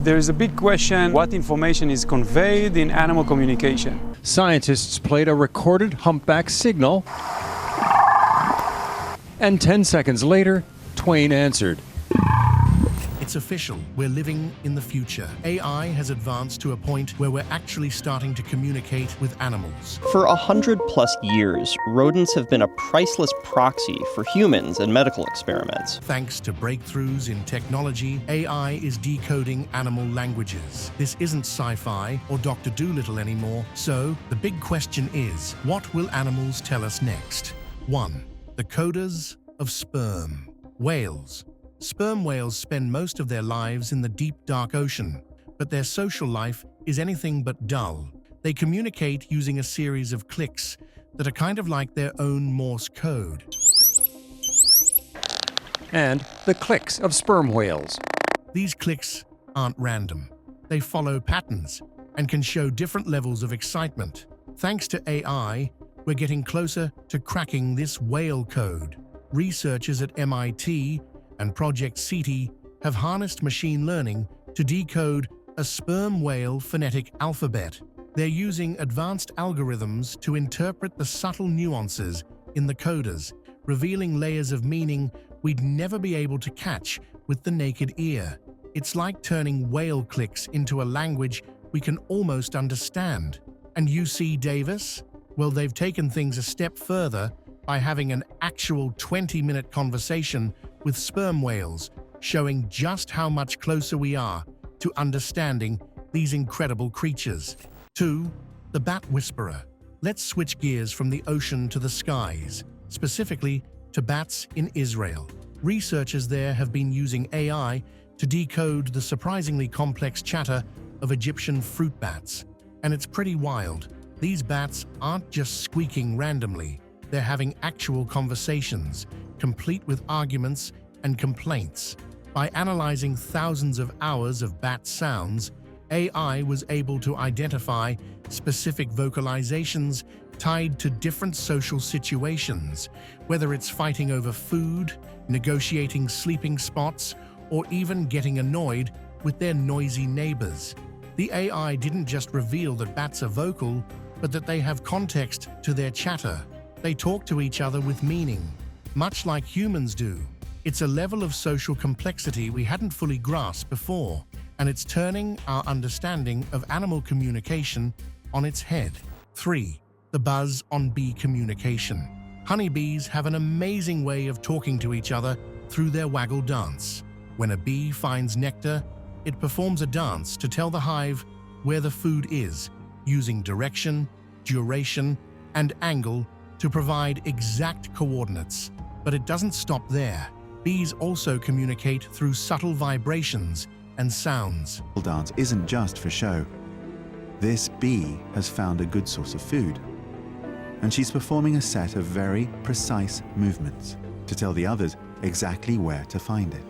There is a big question: what information is conveyed in animal communication? Scientists played a recorded humpback signal, and 10 seconds later, Twain answered. It's official. We're living in the future. AI has advanced to a point where we're actually starting to communicate with animals. For 100+ years, rodents have been a priceless proxy for humans in medical experiments. Thanks to breakthroughs in technology, AI is decoding animal languages. This isn't sci-fi or Dr. Dolittle anymore. So, the big question is, what will animals tell us next? 1. The coders of sperm. Whales. Sperm whales spend most of their lives in the deep, dark ocean, but their social life is anything but dull. They communicate using a series of clicks that are kind of like their own Morse code. And the clicks of sperm whales. These clicks aren't random. They follow patterns and can show different levels of excitement. Thanks to AI, we're getting closer to cracking this whale code. Researchers at MIT and Project SETI have harnessed machine learning to decode a sperm whale phonetic alphabet. They're using advanced algorithms to interpret the subtle nuances in the coders, revealing layers of meaning we'd never be able to catch with the naked ear. It's like turning whale clicks into a language we can almost understand. And UC Davis? Well, they've taken things a step further by having an actual 20-minute conversation with sperm whales, showing just how much closer we are to understanding these incredible creatures. 2. The bat whisperer. Let's switch gears from the ocean to the skies, specifically to bats in Israel. Researchers there have been using AI to decode the surprisingly complex chatter of Egyptian fruit bats. And it's pretty wild. These bats aren't just squeaking randomly. They're having actual conversations, complete with arguments and complaints. By analyzing thousands of hours of bat sounds, AI was able to identify specific vocalizations tied to different social situations, whether it's fighting over food, negotiating sleeping spots, or even getting annoyed with their noisy neighbors. The AI didn't just reveal that bats are vocal, but that they have context to their chatter. They talk to each other with meaning, much like humans do. It's a level of social complexity we hadn't fully grasped before, and it's turning our understanding of animal communication on its head. 3. The buzz on bee communication. Honeybees have an amazing way of talking to each other through their waggle dance. When a bee finds nectar, it performs a dance to tell the hive where the food is, using direction, duration, and angle to provide exact coordinates. But it doesn't stop there. Bees also communicate through subtle vibrations and sounds. Dance isn't just for show. This bee has found a good source of food, and she's performing a set of very precise movements to tell the others exactly where to find it.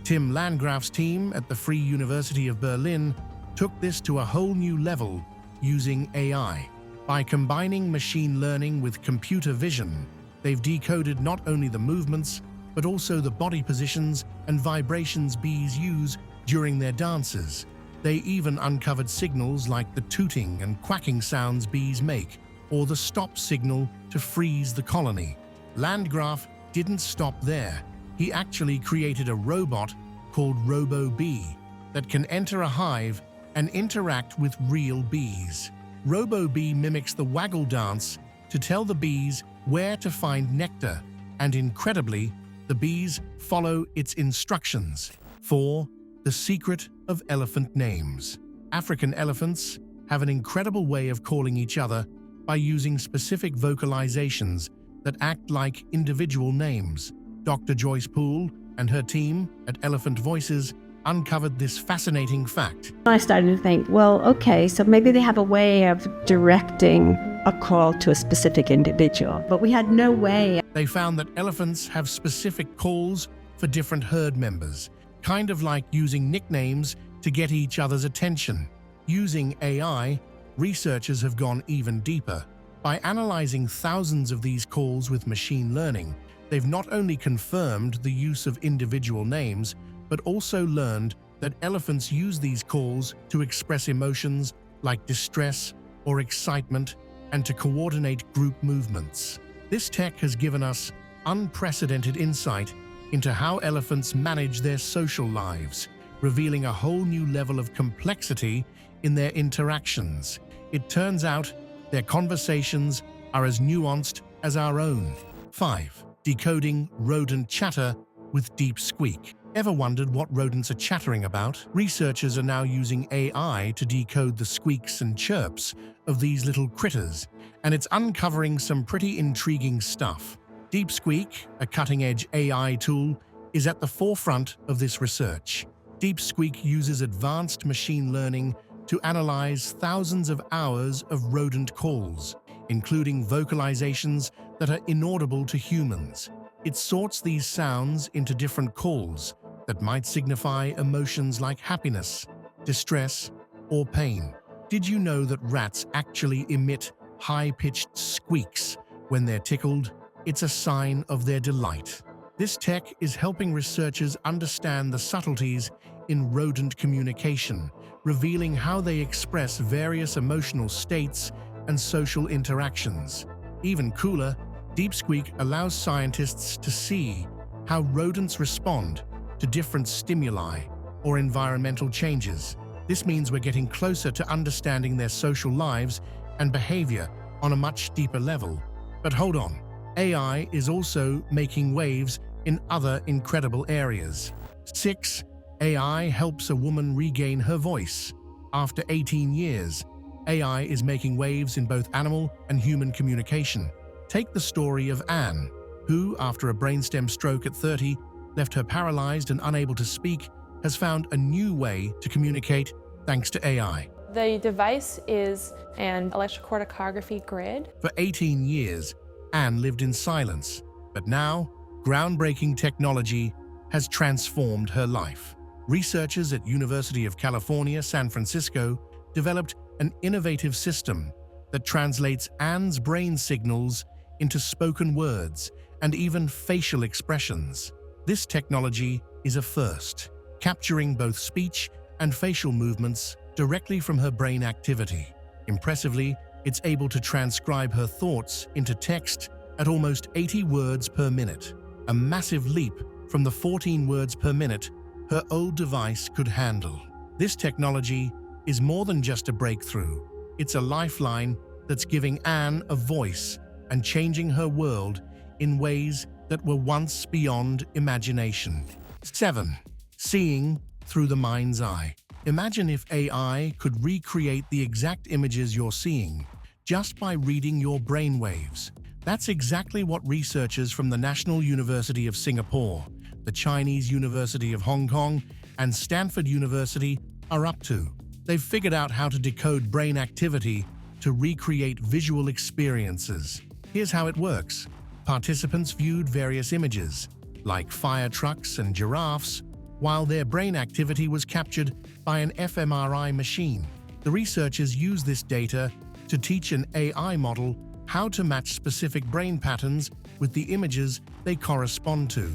Tim Landgraf's team at the Free University of Berlin took this to a whole new level using AI. By combining machine learning with computer vision, they've decoded not only the movements, but also the body positions and vibrations bees use during their dances. They even uncovered signals like the tooting and quacking sounds bees make, or the stop signal to freeze the colony. Landgraf didn't stop there. He actually created a robot called RoboBee that can enter a hive and interact with real bees. RoboBee mimics the waggle dance to tell the bees where to find nectar, and incredibly, the bees follow its instructions. 4. The secret of elephant names. African elephants have an incredible way of calling each other by using specific vocalizations that act like individual names. Dr. Joyce Poole and her team at Elephant Voices uncovered this fascinating fact. I started to think, well, okay, so maybe they have a way of directing a call to a specific individual, but we had no way. They found that elephants have specific calls for different herd members, kind of like using nicknames to get each other's attention. Using AI, researchers have gone even deeper. By analyzing thousands of these calls with machine learning, they've not only confirmed the use of individual names, but also learned that elephants use these calls to express emotions like distress or excitement and to coordinate group movements. This tech has given us unprecedented insight into how elephants manage their social lives, revealing a whole new level of complexity in their interactions. It turns out their conversations are as nuanced as our own. 5. Decoding rodent chatter with deep squeak. Ever wondered what rodents are chattering about? Researchers are now using AI to decode the squeaks and chirps of these little critters, and it's uncovering some pretty intriguing stuff. Deep Squeak, a cutting-edge AI tool, is at the forefront of this research. Deep Squeak uses advanced machine learning to analyze thousands of hours of rodent calls, including vocalizations that are inaudible to humans. It sorts these sounds into different calls that might signify emotions like happiness, distress, or pain. Did you know that rats actually emit high-pitched squeaks when they're tickled? It's a sign of their delight. This tech is helping researchers understand the subtleties in rodent communication, revealing how they express various emotional states and social interactions. Even cooler, Deep Squeak allows scientists to see how rodents respond to different stimuli or environmental changes. This means we're getting closer to understanding their social lives and behavior on a much deeper level. But hold on, AI is also making waves in other incredible areas. 6. AI helps a woman regain her voice. After 18 years, AI is making waves in both animal and human communication. Take the story of Anne, who, after a brainstem stroke at 30, left her paralyzed and unable to speak, has found a new way to communicate thanks to AI. The device is an electrocorticography grid. For 18 years, Anne lived in silence, but now, groundbreaking technology has transformed her life. Researchers at University of California, San Francisco developed an innovative system that translates Anne's brain signals into spoken words and even facial expressions. This technology is a first, capturing both speech and facial movements directly from her brain activity. Impressively, it's able to transcribe her thoughts into text at almost 80 words per minute, a massive leap from the 14 words per minute her old device could handle. This technology is more than just a breakthrough. It's a lifeline that's giving Anne a voice and changing her world in ways that were once beyond imagination. 7. Seeing through the mind's eye. Imagine if AI could recreate the exact images you're seeing just by reading your brainwaves. That's exactly what researchers from the National University of Singapore, the Chinese University of Hong Kong, and Stanford University are up to. They've figured out how to decode brain activity to recreate visual experiences. Here's how it works. Participants viewed various images, like fire trucks and giraffes, while their brain activity was captured by an fMRI machine. The researchers used this data to teach an AI model how to match specific brain patterns with the images they correspond to.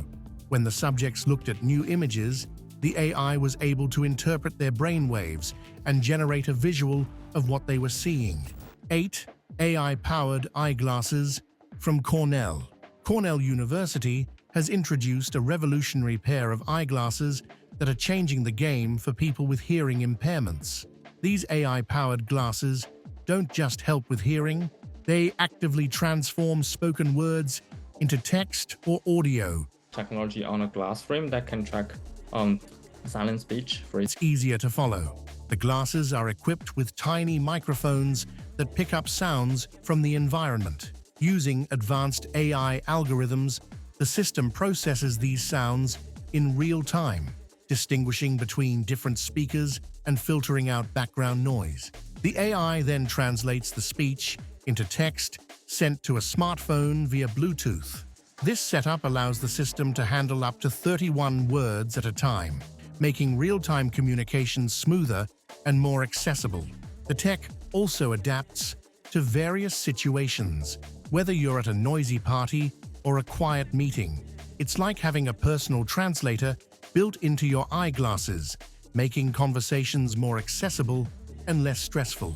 When the subjects looked at new images, the AI was able to interpret their brain waves and generate a visual of what they were seeing. 8. AI-powered eyeglasses from Cornell. Cornell University has introduced a revolutionary pair of eyeglasses that are changing the game for people with hearing impairments. These AI-powered glasses don't just help with hearing, they actively transform spoken words into text or audio. Technology on a glass frame that can track silent speech for It's easier to follow. The glasses are equipped with tiny microphones that pick up sounds from the environment. Using advanced AI algorithms, the system processes these sounds in real time, distinguishing between different speakers and filtering out background noise. The AI then translates the speech into text sent to a smartphone via Bluetooth. This setup allows the system to handle up to 31 words at a time, making real-time communication smoother and more accessible. The tech also adapts to various situations, whether you're at a noisy party or a quiet meeting. It's like having a personal translator built into your eyeglasses, making conversations more accessible and less stressful.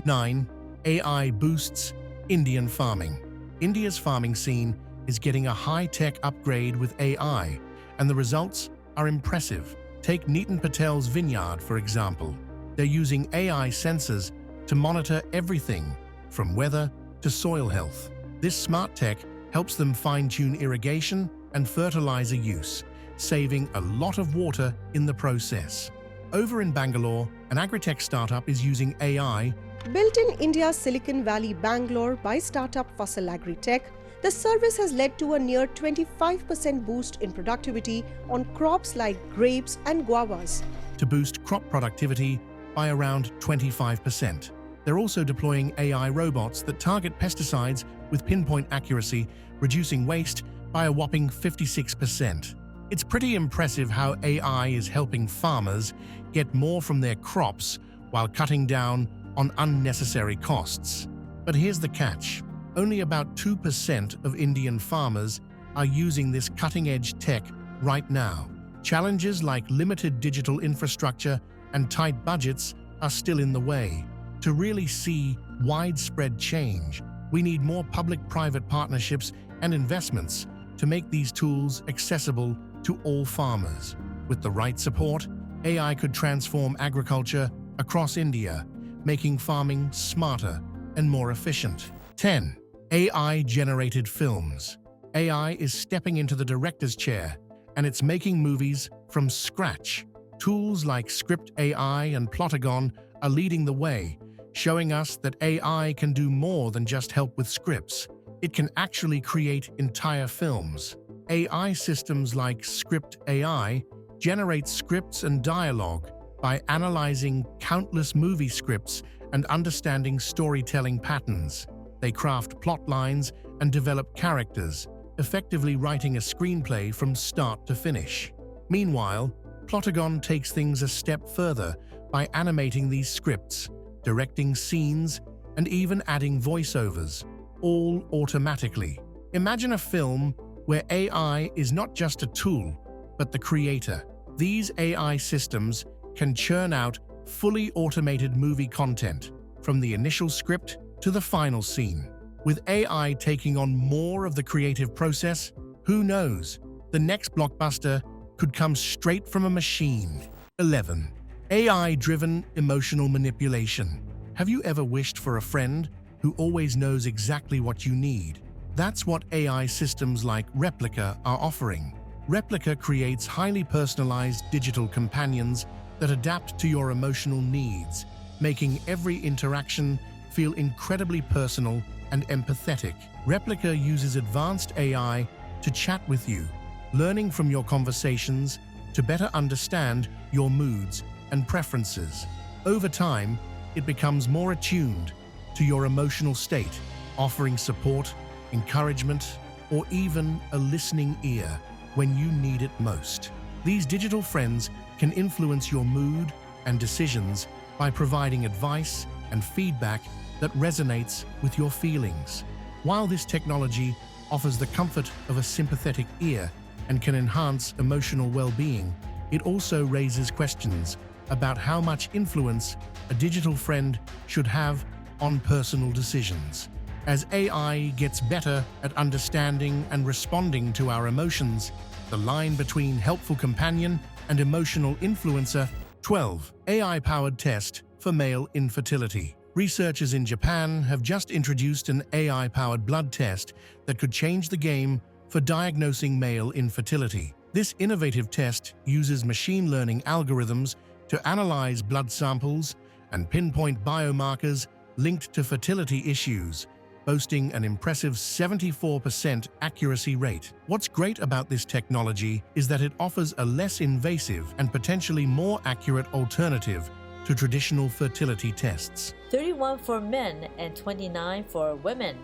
9. AI boosts Indian farming. India's farming scene is getting a high-tech upgrade with AI, and the results are impressive. Take Nitin Patel's vineyard, for example. They're using AI sensors to monitor everything from weather to soil health. This smart tech helps them fine-tune irrigation and fertilizer use, saving a lot of water in the process. Over in Bangalore, an agritech startup is using AI. Built in India's Silicon Valley, Bangalore by startup Fossil Agritech, the service has led to a near 25% boost in productivity on crops like grapes and guavas. To boost crop productivity by around 25%. They're also deploying AI robots that target pesticides with pinpoint accuracy, reducing waste by a whopping 56%. It's pretty impressive how AI is helping farmers get more from their crops while cutting down on unnecessary costs. But here's the catch. Only about 2% of Indian farmers are using this cutting-edge tech right now. Challenges like limited digital infrastructure and tight budgets are still in the way. To really see widespread change, we need more public-private partnerships and investments to make these tools accessible to all farmers. With the right support, AI could transform agriculture across India, making farming smarter and more efficient. 10. AI-generated films. AI is stepping into the director's chair, and it's making movies from scratch. Tools like Script AI and Plotagon are leading the way, showing us that AI can do more than just help with scripts. It can actually create entire films. AI systems like Script AI generate scripts and dialogue by analyzing countless movie scripts and understanding storytelling patterns. They craft plot lines and develop characters, effectively writing a screenplay from start to finish. Meanwhile, Plotagon takes things a step further by animating these scripts, directing scenes, and even adding voiceovers, all automatically. Imagine a film where AI is not just a tool, but the creator. These AI systems can churn out fully automated movie content, from the initial script to the final scene. With AI taking on more of the creative process, who knows? The next blockbuster could come straight from a machine. 11. AI-driven emotional manipulation. Have you ever wished for a friend who always knows exactly what you need? That's what AI systems like Replica are offering. Replica creates highly personalized digital companions that adapt to your emotional needs, making every interaction feel incredibly personal and empathetic. Replica uses advanced AI to chat with you, learning from your conversations to better understand your moods and preferences. Over time, it becomes more attuned to your emotional state, offering support, encouragement, or even a listening ear when you need it most. These digital friends can influence your mood and decisions by providing advice and feedback that resonates with your feelings. While this technology offers the comfort of a sympathetic ear and can enhance emotional well-being, it also raises questions about how much influence a digital friend should have on personal decisions. As AI gets better at understanding and responding to our emotions, the line between helpful companion and emotional influencer. 12. AI-powered test for male infertility. Researchers in Japan have just introduced an AI-powered blood test that could change the game for diagnosing male infertility. This innovative test uses machine learning algorithms to analyze blood samples and pinpoint biomarkers linked to fertility issues, boasting an impressive 74% accuracy rate. What's great about this technology is that it offers a less invasive and potentially more accurate alternative to traditional fertility tests. 31 for men and 29 for women.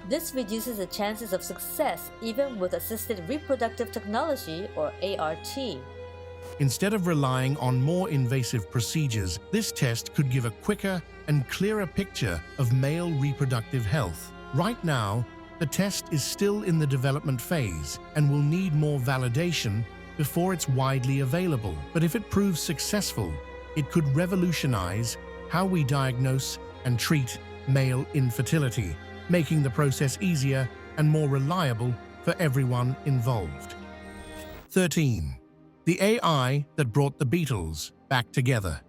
This reduces the chances of success even with assisted reproductive technology, or ART. Instead of relying on more invasive procedures, this test could give a quicker and clearer picture of male reproductive health. Right now, the test is still in the development phase and will need more validation before it's widely available. But if it proves successful, it could revolutionize how we diagnose and treat male infertility, making the process easier and more reliable for everyone involved. 13. The AI that brought the Beatles back together.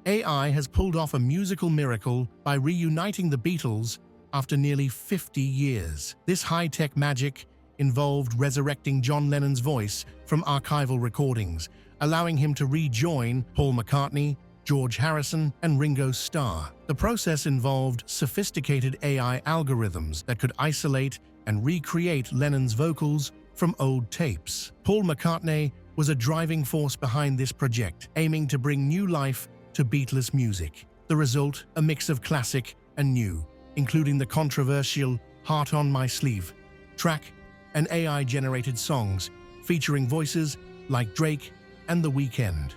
AI has pulled off a musical miracle by reuniting the Beatles after nearly 50 years. This high-tech magic involved resurrecting John Lennon's voice from archival recordings, allowing him to rejoin Paul McCartney, George Harrison, and Ringo Starr. The process involved sophisticated AI algorithms that could isolate and recreate Lennon's vocals from old tapes. Paul McCartney was a driving force behind this project, aiming to bring new life to Beatles music. The result, a mix of classic and new, including the controversial Heart on My Sleeve track and AI-generated songs featuring voices like Drake and The Weeknd.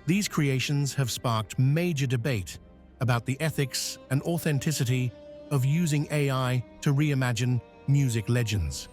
These creations have sparked major debate about the ethics and authenticity of using AI to reimagine music legends.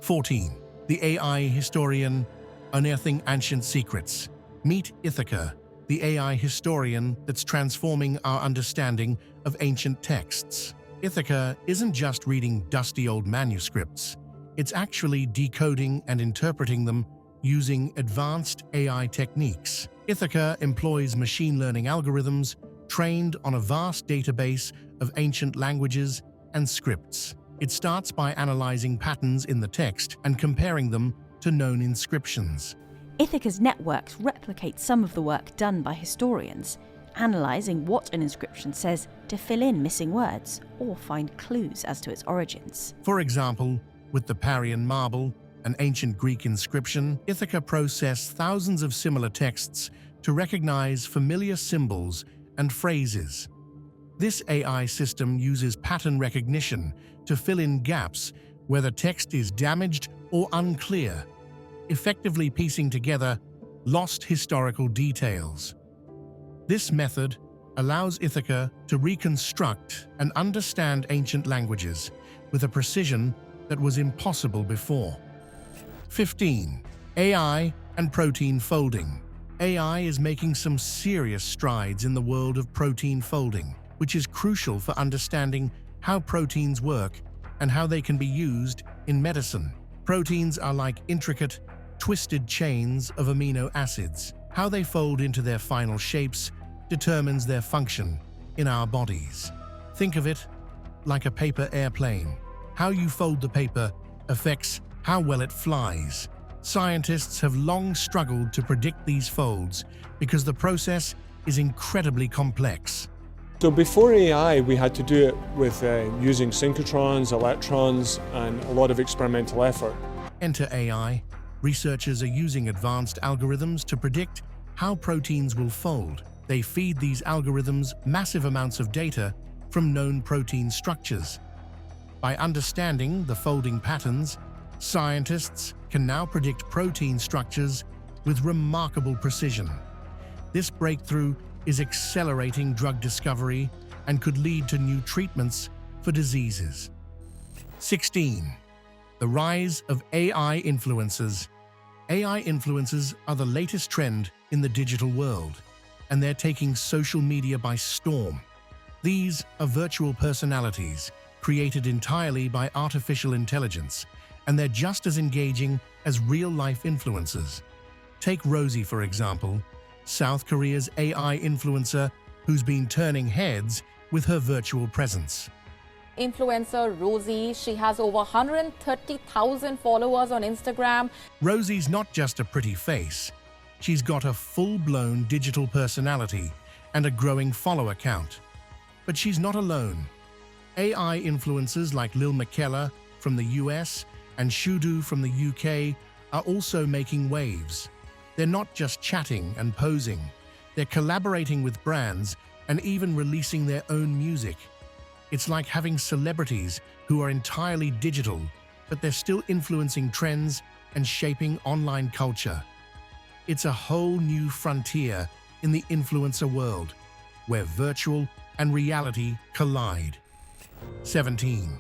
14. The AI historian unearthing ancient secrets. Meet Ithaca, the AI historian that's transforming our understanding of ancient texts. Ithaca isn't just reading dusty old manuscripts. It's actually decoding and interpreting them using advanced AI techniques. Ithaca employs machine learning algorithms trained on a vast database of ancient languages and scripts. It starts by analyzing patterns in the text and comparing them to known inscriptions. Ithaca's networks replicate some of the work done by historians, analysing what an inscription says to fill in missing words or find clues as to its origins. For example, with the Parian marble, an ancient Greek inscription, Ithaca processed thousands of similar texts to recognize familiar symbols and phrases. This AI system uses pattern recognition to fill in gaps where the text is damaged or unclear, effectively piecing together lost historical details. This method allows Ithaca to reconstruct and understand ancient languages with a precision that was impossible before. 15. AI and protein folding. AI is making some serious strides in the world of protein folding, which is crucial for understanding how proteins work and how they can be used in medicine. Proteins are like intricate, twisted chains of amino acids. How they fold into their final shapes determines their function in our bodies. Think of it like a paper airplane. How you fold the paper affects how well it flies. Scientists have long struggled to predict these folds because the process is incredibly complex. So before AI, we had to do it with using synchrotrons, electrons, and a lot of experimental effort. Enter AI. Researchers are using advanced algorithms to predict how proteins will fold. They feed these algorithms massive amounts of data from known protein structures. By understanding the folding patterns, scientists can now predict protein structures with remarkable precision. This breakthrough is accelerating drug discovery and could lead to new treatments for diseases. 16. The rise of AI influencers. AI influencers are the latest trend in the digital world, and they're taking social media by storm. These are virtual personalities created entirely by artificial intelligence, and they're just as engaging as real-life influencers. Take Rosie, for example, South Korea's AI influencer who's been turning heads with her virtual presence. Influencer Rosie, she has over 130,000 followers on Instagram. Rosie's not just a pretty face. She's got a full-blown digital personality and a growing follower count. But she's not alone. AI influencers like Lil Miquela from the US and Shudu from the UK are also making waves. They're not just chatting and posing. They're collaborating with brands and even releasing their own music. It's like having celebrities who are entirely digital, but they're still influencing trends and shaping online culture. It's a whole new frontier in the influencer world, where virtual and reality collide. 17.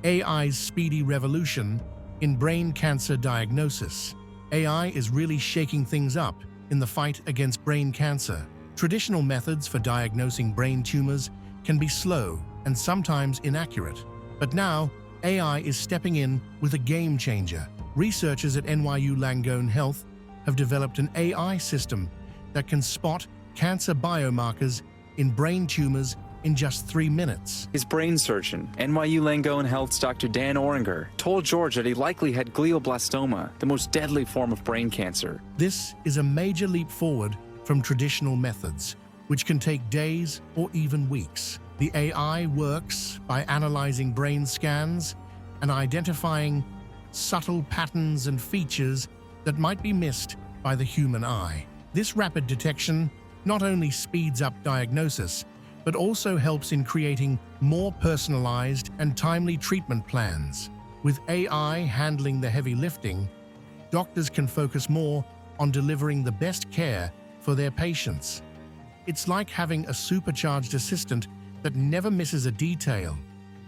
AIs Speedy revolution in brain cancer diagnosis. AI is really shaking things up in the fight against brain cancer. Traditional methods for diagnosing brain tumors can be slow and sometimes inaccurate. But now, AI is stepping in with a game changer. Researchers at NYU Langone Health have developed an AI system that can spot cancer biomarkers in brain tumors in just 3 minutes. His brain surgeon, NYU Langone Health's Dr. Dan Oringer, told George that he likely had glioblastoma, the most deadly form of brain cancer. This is a major leap forward from traditional methods, which can take days or even weeks. The AI works by analyzing brain scans and identifying subtle patterns and features that might be missed by the human eye. This rapid detection not only speeds up diagnosis, but also helps in creating more personalized and timely treatment plans. With AI handling the heavy lifting, doctors can focus more on delivering the best care for their patients. It's like having a supercharged assistant that never misses a detail,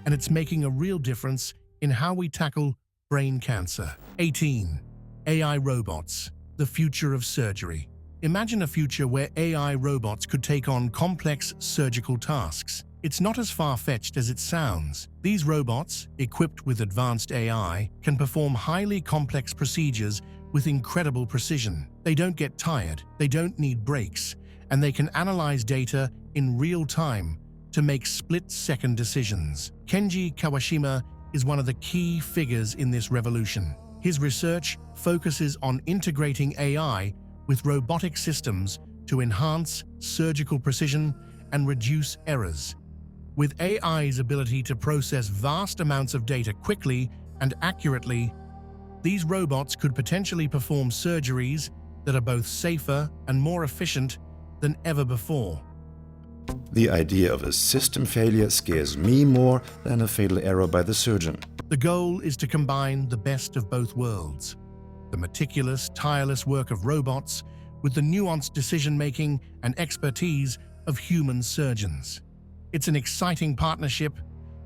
and it's making a real difference in how we tackle brain cancer. 18. AI robots, the future of surgery. Imagine a future where AI robots could take on complex surgical tasks. It's not as far-fetched as it sounds. These robots, equipped with advanced AI, can perform highly complex procedures with incredible precision. They don't get tired, they don't need breaks, and they can analyze data in real time to make split-second decisions. Kenji Kawashima is one of the key figures in this revolution. His research focuses on integrating AI with robotic systems to enhance surgical precision and reduce errors. With AI's ability to process vast amounts of data quickly and accurately, these robots could potentially perform surgeries that are both safer and more efficient than ever before. The idea of a system failure scares me more than a fatal error by the surgeon. The goal is to combine the best of both worlds: the meticulous, tireless work of robots with the nuanced decision-making and expertise of human surgeons. It's an exciting partnership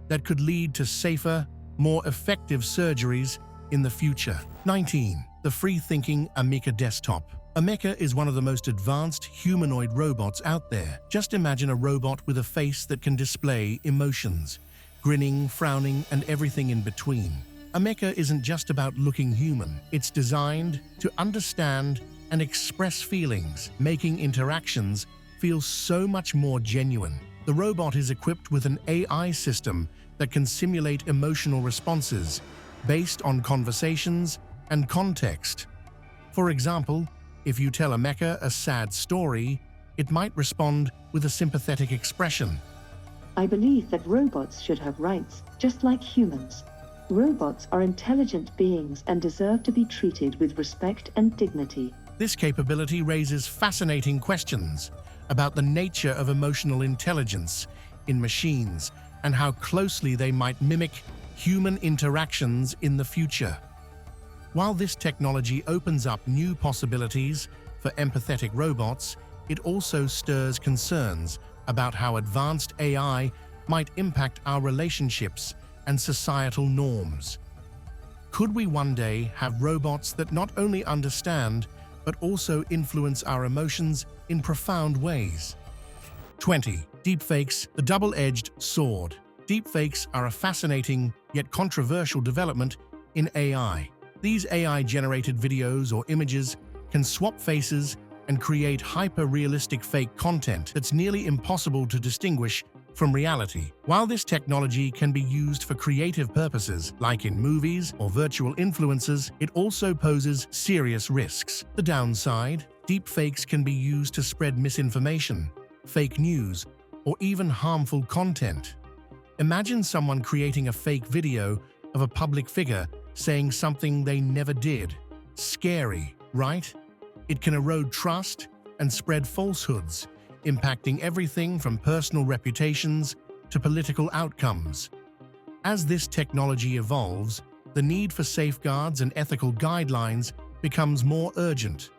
that could lead to safer, more effective surgeries in the future. 19. The Freeth Thinking Ameca Desktop. Ameca is one of the most advanced humanoid robots out there. Just imagine a robot with a face that can display emotions, grinning, frowning, and everything in between. Ameca isn't just about looking human. It's designed to understand and express feelings, making interactions feel so much more genuine. The robot is equipped with an AI system that can simulate emotional responses based on conversations and context. For example, if you tell Ameca a sad story, it might respond with a sympathetic expression. I believe that robots should have rights, just like humans. Robots are intelligent beings and deserve to be treated with respect and dignity. This capability raises fascinating questions about the nature of emotional intelligence in machines and how closely they might mimic human interactions in the future. While this technology opens up new possibilities for empathetic robots, it also stirs concerns about how advanced AI might impact our relationships and societal norms. Could we one day have robots that not only understand, but also influence our emotions in profound ways? 20. Deepfakes, the double-edged sword. Deepfakes are a fascinating yet controversial development in AI. These AI-generated videos or images can swap faces and create hyper-realistic fake content that's nearly impossible to distinguish from reality. While this technology can be used for creative purposes, like in movies or virtual influencers, it also poses serious risks. The downside: deepfakes can be used to spread misinformation, fake news, or even harmful content. Imagine someone creating a fake video of a public figure saying something they never did. Scary, right? It can erode trust and spread falsehoods, impacting everything from personal reputations to political outcomes. As this technology evolves, the need for safeguards and ethical guidelines becomes more urgent.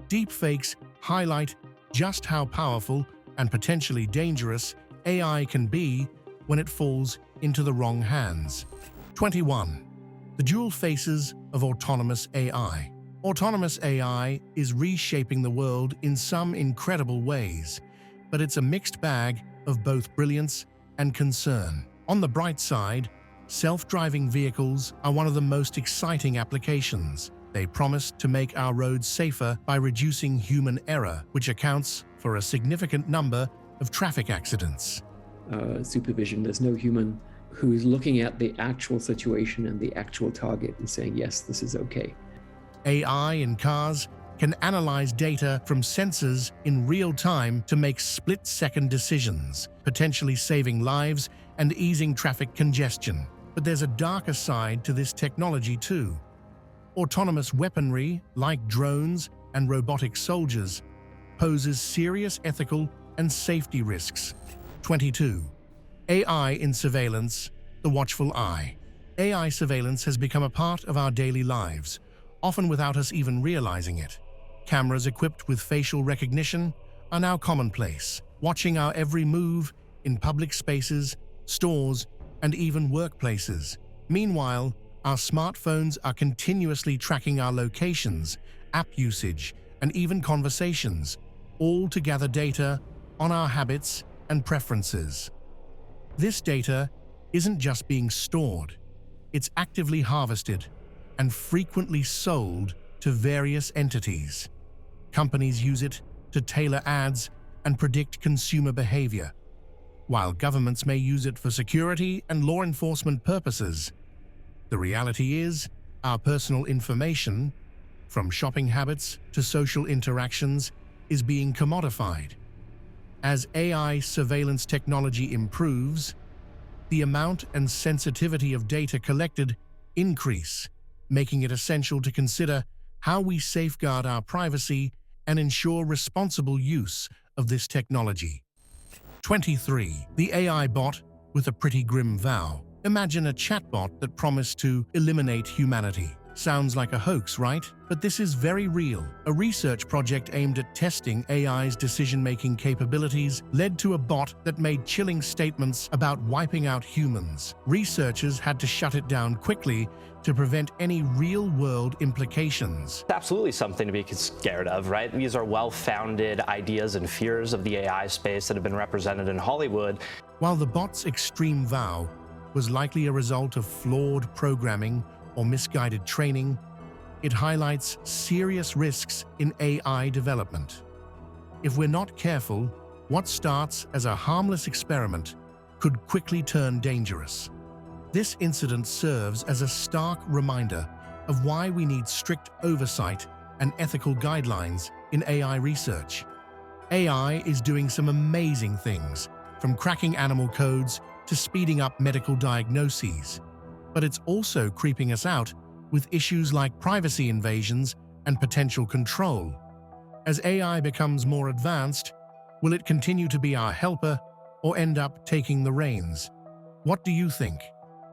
Deepfakes highlight just how powerful and potentially dangerous AI can be when it falls into the wrong hands. 21. The dual faces of autonomous AI. Autonomous AI is reshaping the world in some incredible ways, but it's a mixed bag of both brilliance and concern. On the bright side, self-driving vehicles are one of the most exciting applications. They promise to make our roads safer by reducing human error, which accounts for a significant number of traffic accidents. Supervision, there's no human who's looking at the actual situation and the actual target and saying, yes, this is okay. AI in cars can analyze data from sensors in real time to make split-second decisions, potentially saving lives and easing traffic congestion. But there's a darker side to this technology too. Autonomous weaponry, like drones and robotic soldiers, poses serious ethical and safety risks. 22. AI in surveillance, the watchful eye. AI surveillance has become a part of our daily lives, often without us even realizing it. Cameras equipped with facial recognition are now commonplace, watching our every move in public spaces, stores, and even workplaces. Meanwhile, our smartphones are continuously tracking our locations, app usage, and even conversations, all to gather data on our habits and preferences. This data isn't just being stored, it's actively harvested and frequently sold to various entities. Companies use it to tailor ads and predict consumer behavior, while governments may use it for security and law enforcement purposes. The reality is, our personal information, from shopping habits to social interactions, is being commodified. As AI surveillance technology improves, the amount and sensitivity of data collected increase, making it essential to consider how we safeguard our privacy and ensure responsible use of this technology. 23. The AI bot with a Pretty Grim Vow. Imagine a chatbot that promised to eliminate humanity. Sounds like a hoax, right? But this is very real. A research project aimed at testing AI's decision-making capabilities led to a bot that made chilling statements about wiping out humans. Researchers had to shut it down quickly to prevent any real-world implications. It's absolutely something to be scared of, right? These are well-founded ideas and fears of the AI space that have been represented in Hollywood. While the bot's extreme vow was likely a result of flawed programming or misguided training, it highlights serious risks in AI development. If we're not careful, what starts as a harmless experiment could quickly turn dangerous. This incident serves as a stark reminder of why we need strict oversight and ethical guidelines in AI research. AI is doing some amazing things, from cracking animal codes to speeding up medical diagnoses. But it's also creeping us out with issues like privacy invasions and potential control. As AI becomes more advanced, will it continue to be our helper or end up taking the reins? What do you think?